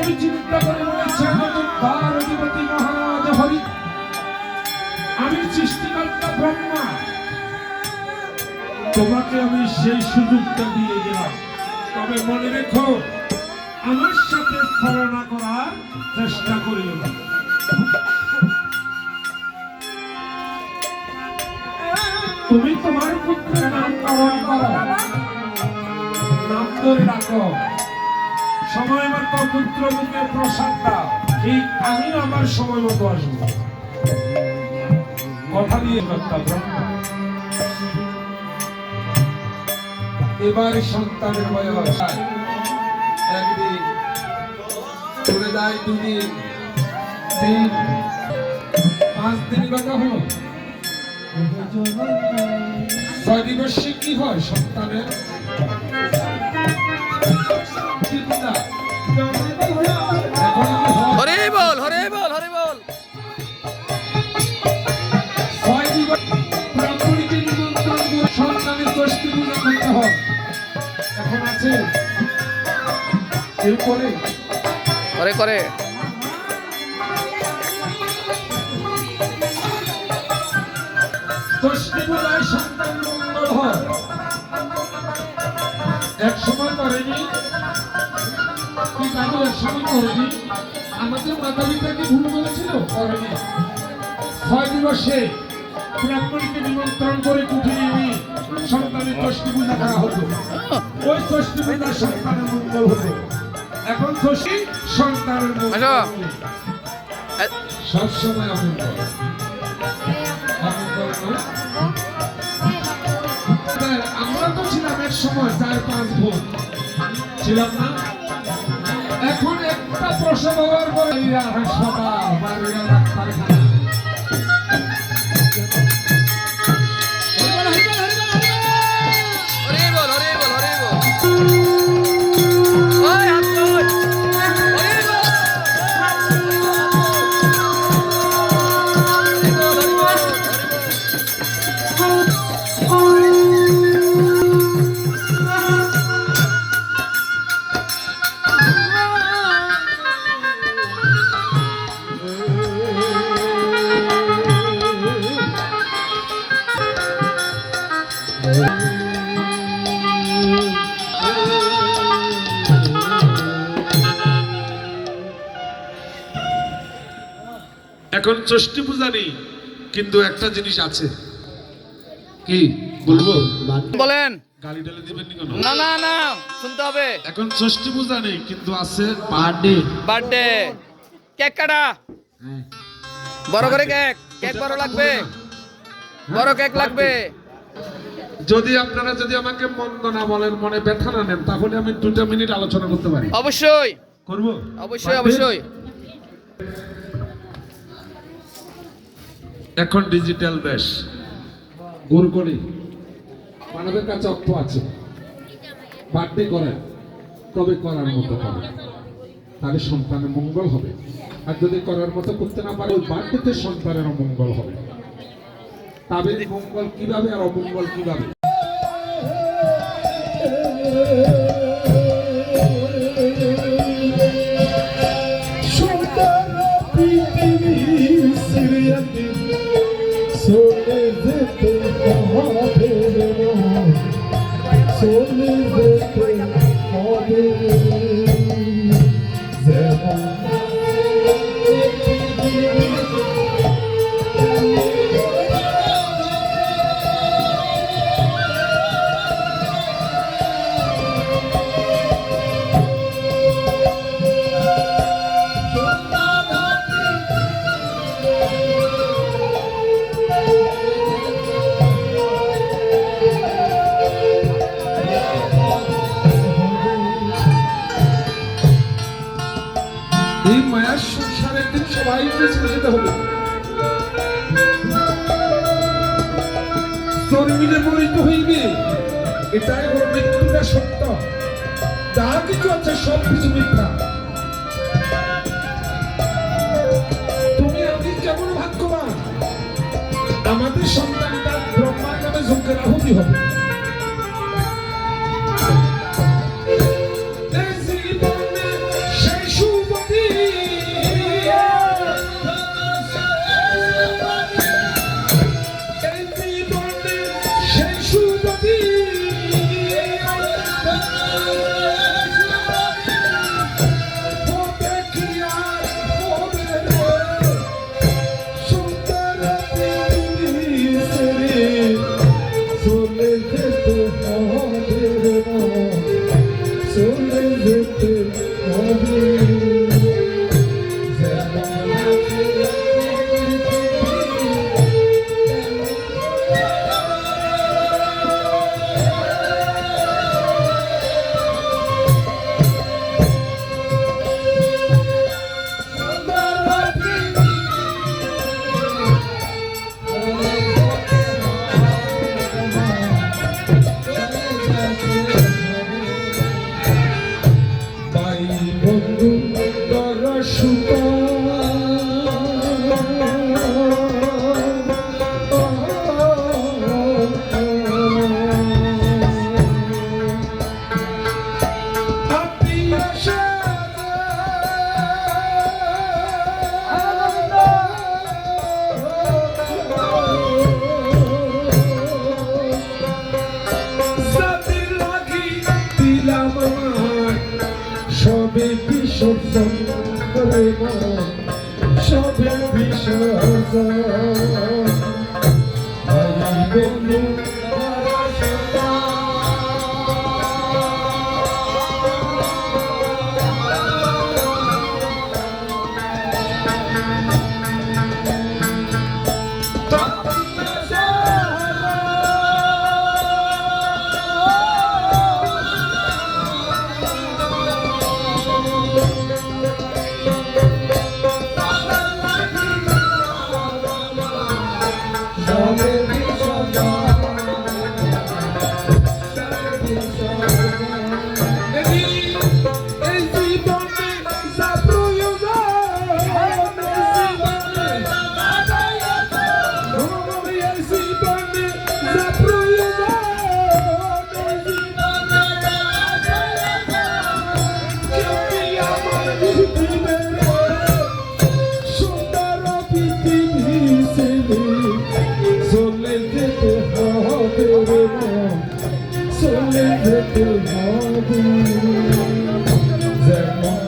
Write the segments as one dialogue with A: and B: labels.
A: আমি চিন্তা করে বলেছেন অধিপতি মহারাজ হরি, আমি সৃষ্টিকর্তা ব্রহ্মা, তোমাকে আমি সেই সুযোগটা দিয়ে গেলাম। তবে মনে রেখো, আমার সাথে ছলনা করার চেষ্টা করিও না। তুমি তোমার পুত্রের নামকরণ করো, নাম ধরে রাখো, সময় মতো পুত্র মুখে প্রসাদ দাও, ঠিক আমি আমার সময় মতো আসবো। কথা দিয়ে কর্তা ব্রহ্মা। এবার সন্তানের বয়স একদিন চলে যায়, দুদিন, 3, 5 দিন বাঁকা হলো। 6 দিবসে কি হয় সন্তানের?
B: হরে বল, হরে বল, হরে বল।
A: 6 দিবস ব্রাহ্মণীকে নিমন্ত্রণ করে সন্তানের ষষ্ঠী পূজা করতে হয়। এখন আছে এরপরে
B: করে করে
A: ষষ্ঠী পূজায় সন্তান মঙ্গল হয়। এক সময় করেনি কি দাদু? এক সময় করেনি? আমাদের মাতা পিতাকে ভুল বলেছিল? করেনি। 6 দিবসে ব্রাহ্মণীকে নিমন্ত্রণ করে কুঠিয়ে নিয়ে সন্তানের ষষ্ঠী পূজা করা হতো। ওই ষষ্ঠী পূজার সন্তানের মঙ্গল হতো। এখন ষষ্ঠী সন্তানের মঙ্গল সবসময় অমঙ্গল। আমরা তো ছিলাম এক সময় 4-5 ভোট ছিলাম না। এখন একটা প্রসব হওয়ার পরে হাসপাতাল, বাড়িরা ডাক্তারখানা। এখন ষষ্ঠী পূজা নেই, কিন্তু একটা জিনিস আছে। কি বলবো?
B: বলেন।
A: গালি ডালে দিবেন কেন?
B: না না না, শুনতে হবে।
A: এখন ষষ্ঠী পূজা নেই, কিন্তু আছে বার্থডে।
B: বার্থডে কেক কাটা, বড় করে কেক। কেক বড় লাগবে, বড় কেক লাগবে।
A: যদি আপনারা যদি আমাকে মন্দ না বলেন, মনে ব্যথা না নেন, তাহলে আমি 2 মিনিট আলোচনা করতে পারি।
B: অবশ্যই
A: করব,
B: অবশ্যই অবশ্যই।
A: এখন ডিজিটাল দেশ, গুরু করি, মানবের কাছে অর্থ আছে। বার্থডে করেন, তবে করার মতো করেন, তাহলে সন্তানের মঙ্গল হবে। আর যদি করার মতো করতে না পারে, ওই বার্থডেতে সন্তানের অমঙ্গল হবে। তবে মঙ্গল কিভাবে আর অমঙ্গল কিভাবে? এই মায়ার সংসারে একদিন সবাইকে ছেড়ে যেতে হবে। জন্মিলে মরিতে হইবে, এটাই হলো মৃত্যুটা সত্য। যা কিছু আছে সব কিছু মিথ্যা। তুমি আমি কেমন ভাগ্যবান, আমাদের সন্তানটা ব্রহ্মার নামে যজ্ঞের আহুতি হবে। এই জীবনে সেই শুভ যেতে হবে যেমন আছে বন্ধু তর সুখ সবে বিসর্জন করে সবে বিসর্জন বন্ধু চলে যেতে হবে যেমন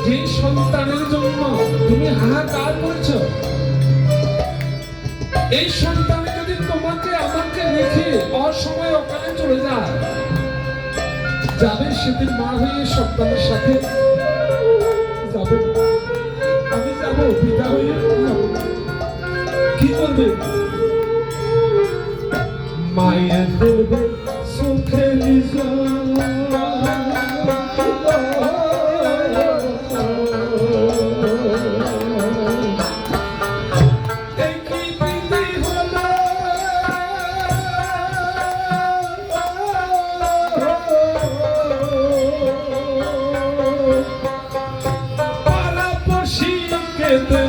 A: যে সন্তানের জন্য তুমি হাহাকার করেছো, এই সন্তান যদি তোমাকে আমাকে রেখে অসময়ে অকালে চলে যায়, যাবে সেদিন মা হয়ে সন্তানের সাথে যাবে, আমি যাব পিতা হয়ে কি করবে? মায়ের দেবে সুখের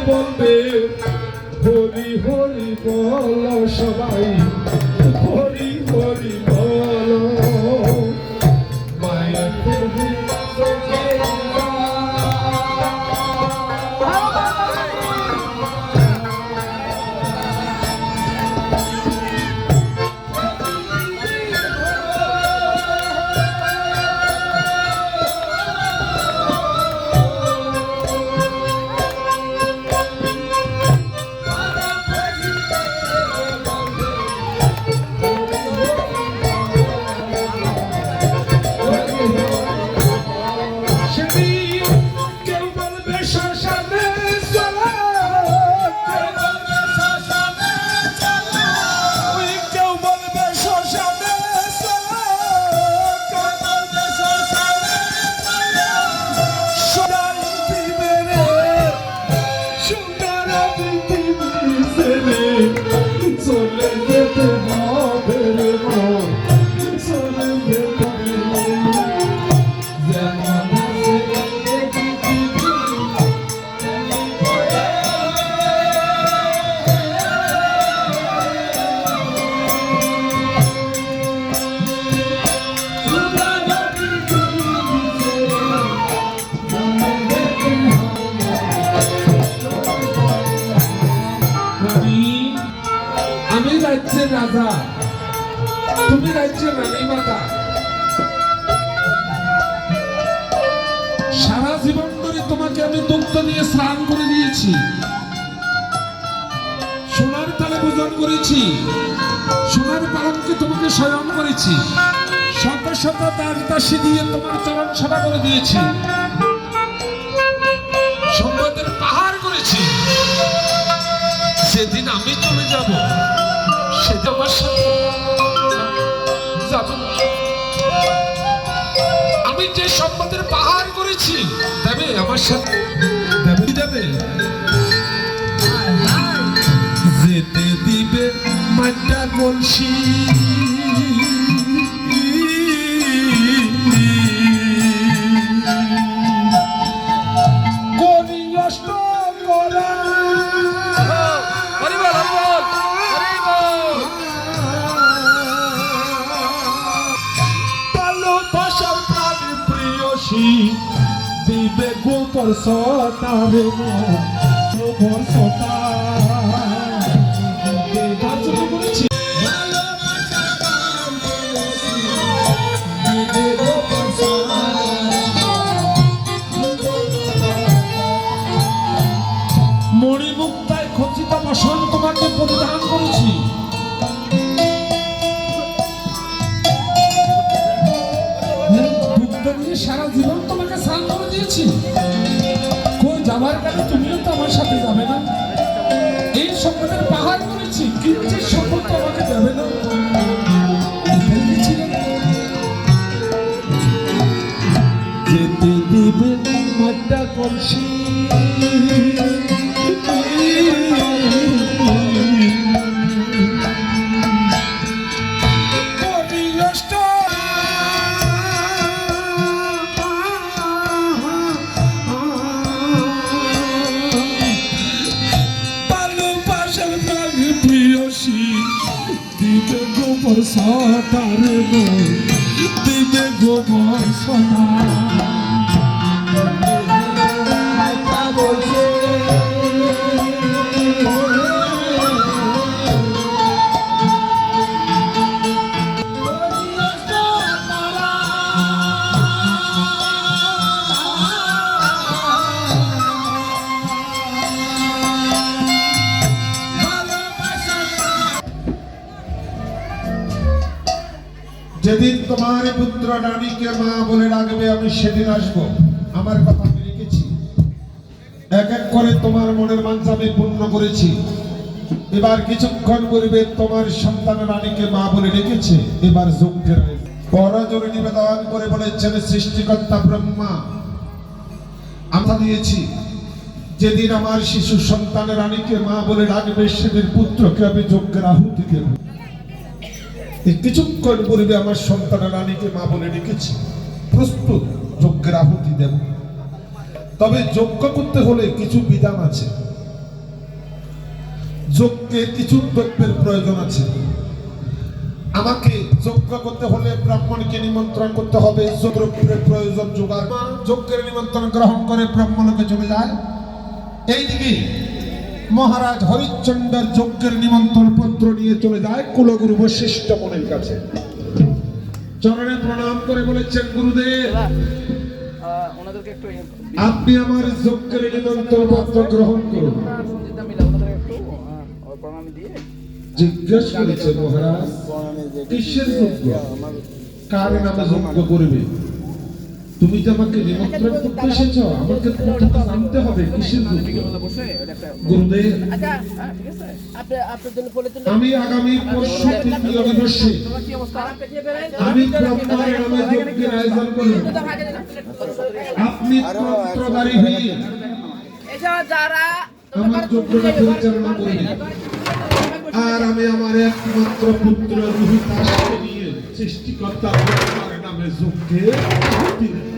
A: বলবে হরি হরি বল সবাই, হরি হরি বল মায়ের চলে যেতে হবে রে মন, চলে যেতে যেমন আছে রাজা, তুমি রাজ্যের রানী মাতা। সারা জীবন ধরে তোমাকে আমি দুগ্ধ দিয়ে স্নান করে দিয়েছি, সোনার তালে পূজন করেছি, সোনার পালঙ্কে তোমাকে শয়ন করেছি, শত শত দাস দাসী দিয়ে তোমার চরণ সেবা করে দিয়েছি, সম্পদের পাহাড় করেছি। সেদিন আমি চলে যাব, সেটা আমার সাথে যাবে না। আমি যে সম্পদের পাহাড় করেছি দেবে আমার সাথে, দেবে দেবে যেতে দিবে মাটা কলসি, করিয়ষ্ট করা
B: হরি বল, হরি বল, হরি বল।
A: ভালোবাসার প্রাণী প্রিয়সী দিবে গোপর সতারে গোপর সতা বলেছি। মণিমুক্তায় খচিত বসন তোমাকে পরিধান করেছি, দুগ্ধ দিয়ে সারা জীবন তোমাকে স্নান করে দিয়েছি। কই যাবার কালে তুমিও তো আমার সাথে যাবে না। এই সম্পদের পাহাড় করেছি, কিন্তু সম্পদ তো আমাকে দেবে না। এটাই কি ছিল? যেতে দিবে মাটা কলসি, দিবে গোবর সতারে গো, দিবে গোবর সোনা। যেদিন তোমার পুত্র রানীকে মা বলে ডাকবে আমি সেদিন আসব। আমার কথা আমি রেখেছি, এক এক করে তোমার মনের মানসা আমি পূর্ণ করেছি। এবার কিছুক্ষণ পূর্বে তোমার সন্তান রানীকে মা বলে ডেকেছে, এবার যজ্ঞের পরজোরে নিবেদন করে বলেছেন সৃষ্টিকর্তা ব্রহ্মা আমি দিয়েছি, যেদিন আমার শিশু সন্তান রানীকে মা বলে ডাকবে সেদিন পুত্রকে আমি যজ্ঞের আহুতি দেব। কিছুক্ষণ পূর্বে আমার সন্তান রানীকে মা বলে ডেকেছি, প্রস্তুত যজ্ঞের আহুতি দেব। তবে যজ্ঞ করতে হলে কিছু বিধান আছে, যজ্ঞে কিছু দ্রব্যের প্রয়োজন আছে। আমাকে যজ্ঞ করতে হলে ব্রাহ্মণকে নিমন্ত্রণ করতে হবে, দ্রব্যের প্রয়োজন জোগাড়। যজ্ঞের নিমন্ত্রণ গ্রহণ করে ব্রাহ্মণকে চলে যায়। এইদিকে মহারাজ হরিশ্চন্দ্র যজ্ঞের নিমন্ত্রণ পত্র নিয়ে চলে যায় কুলগুরু বশিষ্ঠ মুনির কাছে। চরণে প্রণাম করে বলেছেন, গুরুদেব
B: ওনাদেরকে একটু
A: আপনি আমার যজ্ঞের নিমন্ত্রণ পত্র গ্রহণ করুন।
B: প্রণাম দিয়ে
A: জিজ্ঞেস করেছে মহারাজ কিসের যজ্ঞ, কার নামে যজ্ঞ করবে? তুমি যে আমাকে নিমন্ত্রণ করতে এসেছ, আমাকে প্রথমে জানতে হবে কিসের যজ্ঞ। গুরুদেব আমি আগামী পরশু তৃতীয় দিবসে আমি ব্রহ্মার নামে যজ্ঞের আয়োজন করব। আপনি পত্রধারী হয়ে আমার যজ্ঞটা পরিচালনা করবেন, আর আমি আমার একমাত্র পুত্র রোহিতাসকে নিয়ে সৃষ্টিকর্তা ব্রহ্মার নামে যজ্ঞে আহুতি দেব।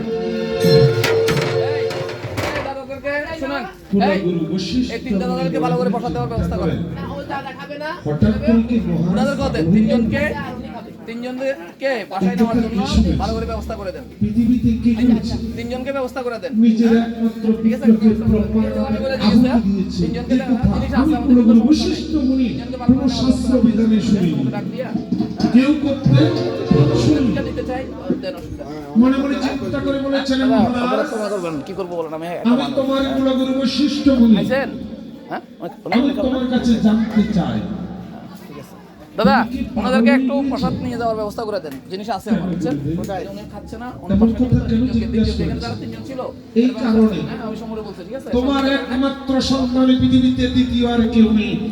A: কুলগুরু বশিষ্ঠ
B: তিনজনকে ভালো করে বসাতে হবে, ব্যবস্থা করেন।
A: হঠাৎ করে কি মহারাজ
B: তিনজনকে তিনজনকে বাসায় নেওয়ার জন্য ভালো করে ব্যবস্থা করে দেন।
A: পৃথিবীতে কে করেছে?
B: তিনজনকে ব্যবস্থা করে দেন।
A: নিজের একমাত্র
B: ঠিক আছে?
A: পুত্রকে
B: আমি বলে
A: আহুতি
B: দিয়েছি,
A: দিয়েছে।
B: তিনজনকে
A: এই কথা
B: জিনিস
A: আমি
B: আছে আমাদের
A: কোনোদিন
B: ভিতরে
A: বশিষ্ঠ মুনি
B: তিনজনকে
A: কোনো শাস্ত্র বিধানে শুনিনি।
B: ডাক দিয়া
A: কেউ করতে শুনিনি।
B: এটা দিতে চাই দেন, অসুবিধা নেই।
A: মনে মনে চিন্তা করে বলেছেন,
B: দাদা,
A: মহারাজ,
B: আপনারা ক্ষমা করবেন, কি করবো বলেন, আমি একটা
A: আমি
B: মানুষ।
A: তোমার কুলগুরু বশিষ্ঠ মুনি,
B: আইছেন? হ্যাঁ?
A: আমি তোমার কাছে জানতে চাই।
B: ঠিক আছে। দাদা, ওনাদেরকে একটু প্রসাদ নিয়ে যাওয়ার ব্যবস্থা করে দেন, জিনিস আছে আমার, বুঝছেন? উনি খাচ্ছে না, উনি
A: তেমন
B: প্রসাদ
A: কথা কেন
B: তিনজনকে
A: জিজ্ঞাসা
B: দিতে- এখানে
A: করছেন?
B: যারা তিনজন ছিল,
A: এই
B: এর
A: কারণে।
B: হ্যাঁ, আমি সমরে বলছি, ঠিক আছে?
A: তোমার একমাত্র সন্তান পৃথিবীতে দ্বিতীয় আর কেউ নেই।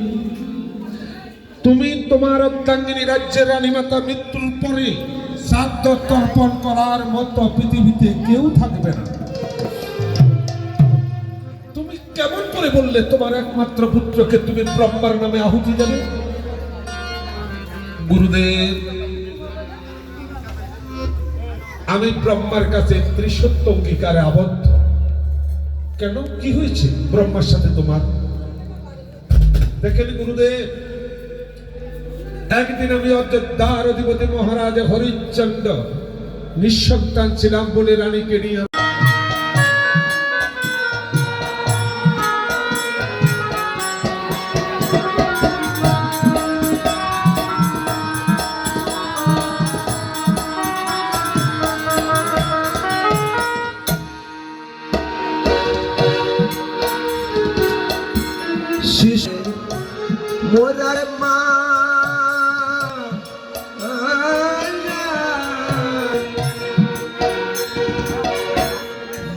A: তুমি তোমার অর্ধাঙ্গিনী রাজ্যের রানী মাতা মৃত্যুর পরে শ্রাদ্ধ তর্পণ করার মতো পৃথিবীতে কেউ থাকবে না। তুমি কেমন করে বললে তোমার একমাত্র পুত্রকে তুমি ব্রহ্মার নামে আহুতি দেবে? গুরুদেব, আমি ব্রহ্মার কাছে ত্রিসত্য অঙ্গীকারে আবদ্ধ। কেন, কি হয়েছে ব্রহ্মার সাথে তোমার? দেখেন গুরুদেব, একদিন আমি অযোধ্যার অধিপতি মহারাজ হরিশ্চন্দ্র নিঃসন্তান ছিলাম বলে রানীকে নিয়ে
C: শিশু মোরার মা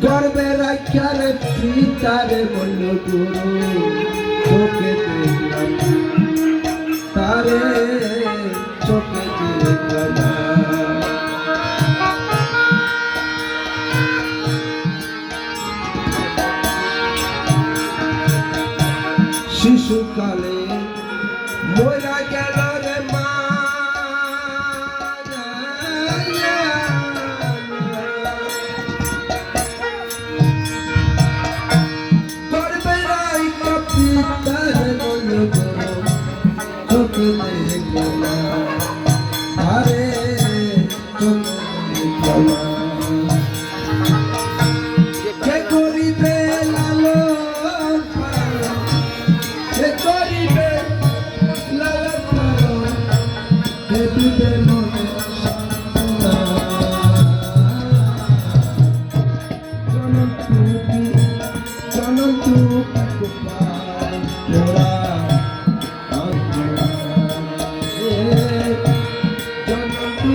C: গর্বে রাখার পিতারে বলল গুরু চোখে দেখলাম তারে চোখে দেখলাম শিশুকালে মরা গেল রে মা গর্বে রাইকা পিতার বলল চোখে দেখলাম আরে চোখে দেখলাম কে করিবে লালন পালন কে করিবে লালন পালন কে দিবে মনে সান্ত্বনা জনম টুকি গোপাল জোড়া জনম টুকি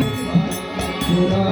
C: জোড়া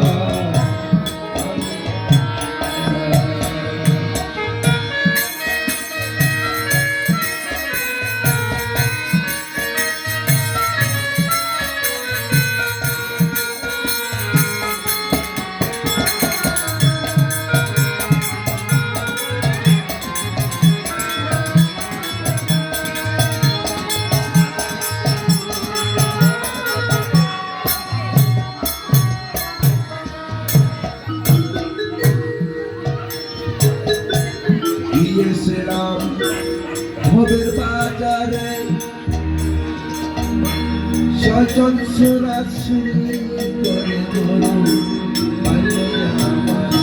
C: গিয়েছিলাম ভবের বাজারে সজন সুরাত শুনি করে ধরো পাইলে আমারে।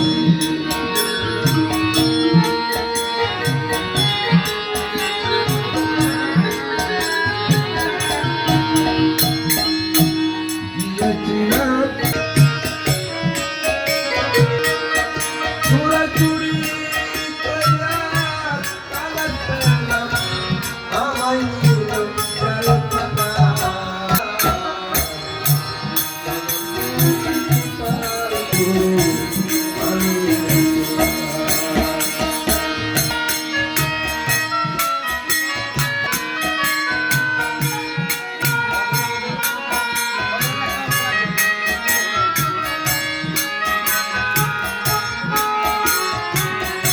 C: গিয়েছিলাম চোরাচুরি কইরা তালাক পেলাম, আমায় নিল জেলখানা।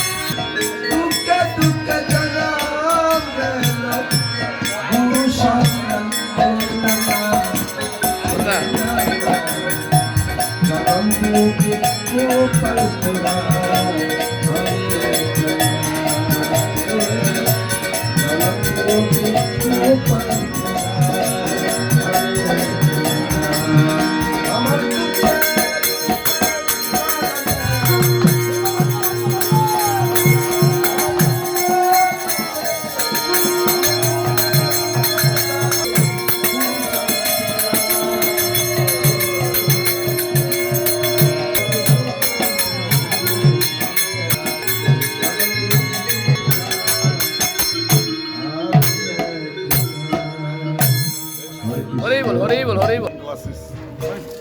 C: দুঃখে দুঃখে জনম গেল, গুরু সন্তান পেলাম না। জনম দুঃখে গোপাল তোরা, জনম দুঃখে গোপাল তোরা।
B: হরি বল হরি বল হরি বল
D: glasses.